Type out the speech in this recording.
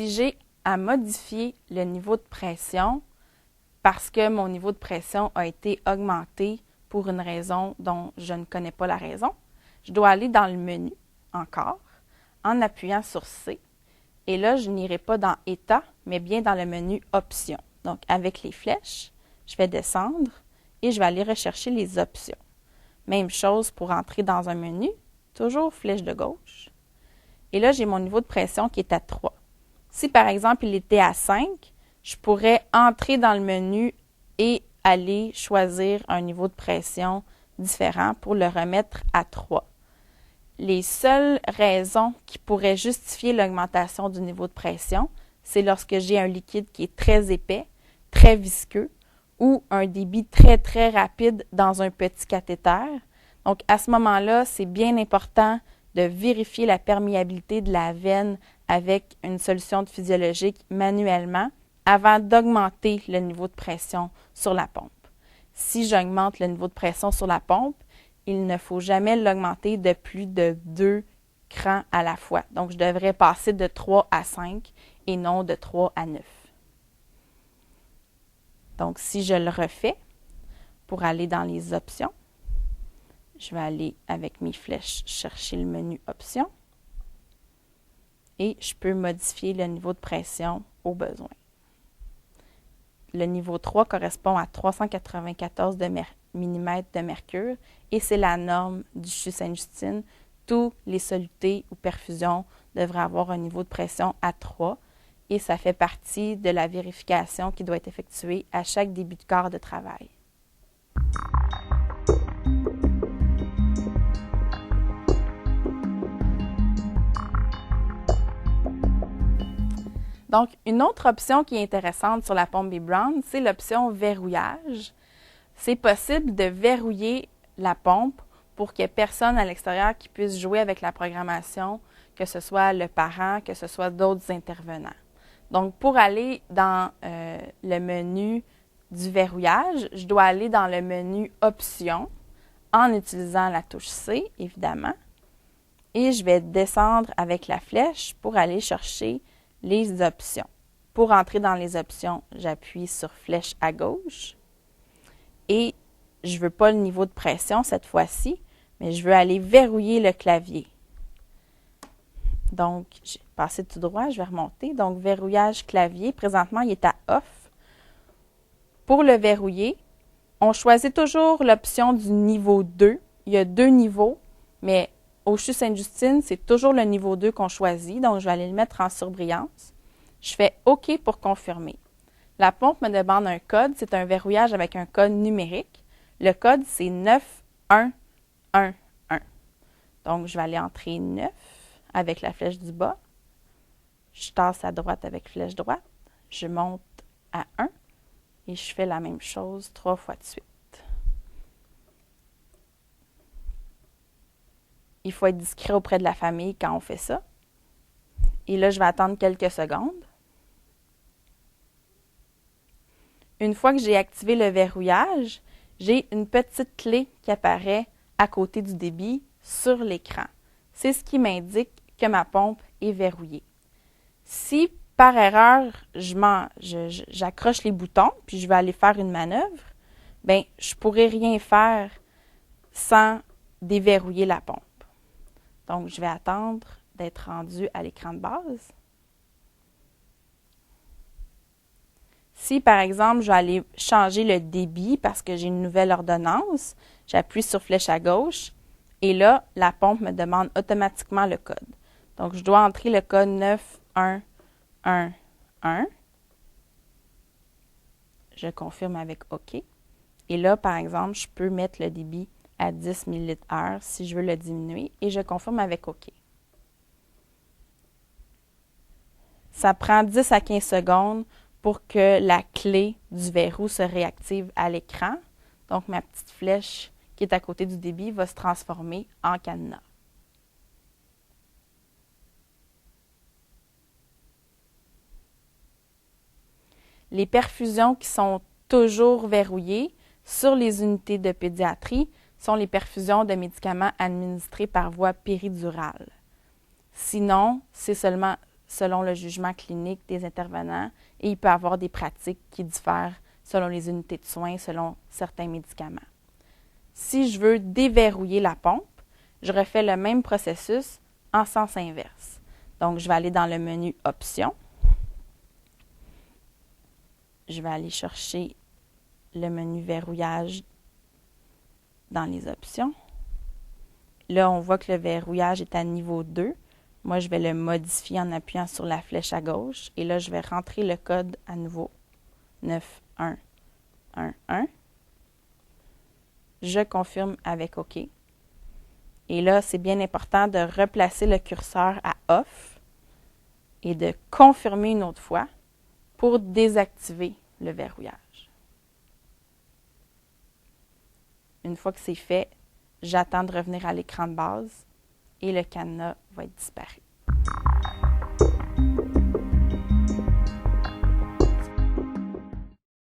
si j'ai à modifier le niveau de pression parce que mon niveau de pression a été augmenté pour une raison dont je ne connais pas la raison, je dois aller dans le menu encore en appuyant sur C. Et là, je n'irai pas dans État, mais bien dans le menu Options. Donc, avec les flèches, je vais descendre et je vais aller rechercher les options. Même chose pour entrer dans un menu, toujours flèche de gauche. Et là, j'ai mon niveau de pression qui est à 3. Si, par exemple, il était à 5, je pourrais entrer dans le menu et aller choisir un niveau de pression différent pour le remettre à 3. Les seules raisons qui pourraient justifier l'augmentation du niveau de pression, c'est lorsque j'ai un liquide qui est très épais, très visqueux, ou un débit très, très rapide dans un petit cathéter. Donc, à ce moment-là, c'est bien important de vérifier la perméabilité de la veine avec une solution physiologique manuellement avant d'augmenter le niveau de pression sur la pompe. Si j'augmente le niveau de pression sur la pompe, il ne faut jamais l'augmenter de plus de 2 crans à la fois. Donc, je devrais passer de 3 à 5 et non de 3 à 9. Donc, si je le refais, pour aller dans les options, je vais aller avec mes flèches chercher le menu options et je peux modifier le niveau de pression au besoin. Le niveau 3 correspond à 394 mm de mercure et c'est la norme du CHU Sainte-Justine. Tous les solutés ou perfusions devraient avoir un niveau de pression à 3 et ça fait partie de la vérification qui doit être effectuée à chaque début de corps de travail. Donc, une autre option qui est intéressante sur la pompe B-Brown, c'est l'option verrouillage. C'est possible de verrouiller la pompe pour qu'il n'y ait personne à l'extérieur qui puisse jouer avec la programmation, que ce soit le parent, que ce soit d'autres intervenants. Donc, pour aller dans le menu du verrouillage, je dois aller dans le menu Options en utilisant la touche C, évidemment. Et je vais descendre avec la flèche pour aller chercher les options. Pour entrer dans les options, j'appuie sur flèche à gauche et je ne veux pas le niveau de pression cette fois-ci, mais je veux aller verrouiller le clavier. Donc, j'ai passé tout droit, je vais remonter. Donc, verrouillage clavier. Présentement, il est à off. Pour le verrouiller, on choisit toujours l'option du niveau 2. Il y a 2 niveaux, mais au CHU Sainte-Justine, c'est toujours le niveau 2 qu'on choisit, donc je vais aller le mettre en surbrillance. Je fais OK pour confirmer. La pompe me demande un code, c'est un verrouillage avec un code numérique. Le code, c'est 9111. Donc, je vais aller entrer 9 avec la flèche du bas. Je tasse à droite avec flèche droite. Je monte à 1 et je fais la même chose 3 fois de suite. Il faut être discret auprès de la famille quand on fait ça. Et là, je vais attendre quelques secondes. Une fois que j'ai activé le verrouillage, j'ai une petite clé qui apparaît à côté du débit sur l'écran. C'est ce qui m'indique que ma pompe est verrouillée. Si par erreur, j'accroche les boutons puis je vais aller faire une manœuvre, bien, je ne pourrai rien faire sans déverrouiller la pompe. Donc, je vais attendre d'être rendu à l'écran de base. Si, par exemple, je vais aller changer le débit parce que j'ai une nouvelle ordonnance, j'appuie sur flèche à gauche et là, la pompe me demande automatiquement le code. Donc, je dois entrer le code 9111. Je confirme avec OK. Et là, par exemple, je peux mettre le débit à 10 ml/h si je veux le diminuer et je confirme avec OK. Ça prend 10 à 15 secondes pour que la clé du verrou se réactive à l'écran. Donc, ma petite flèche qui est à côté du débit va se transformer en cadenas. Les perfusions qui sont toujours verrouillées sur les unités de pédiatrie sont les perfusions de médicaments administrés par voie péridurale. Sinon, c'est seulement selon le jugement clinique des intervenants et il peut y avoir des pratiques qui diffèrent selon les unités de soins, selon certains médicaments. Si je veux déverrouiller la pompe, je refais le même processus en sens inverse. Donc, je vais aller dans le menu Options. Je vais aller chercher le menu Verrouillage dans les options. Là, on voit que le verrouillage est à niveau 2. Moi, je vais le modifier en appuyant sur la flèche à gauche. Et là, je vais rentrer le code à nouveau 9111. Je confirme avec OK. Et là, c'est bien important de replacer le curseur à Off et de confirmer une autre fois pour désactiver le verrouillage. Une fois que c'est fait, j'attends de revenir à l'écran de base et le cadenas va être disparu.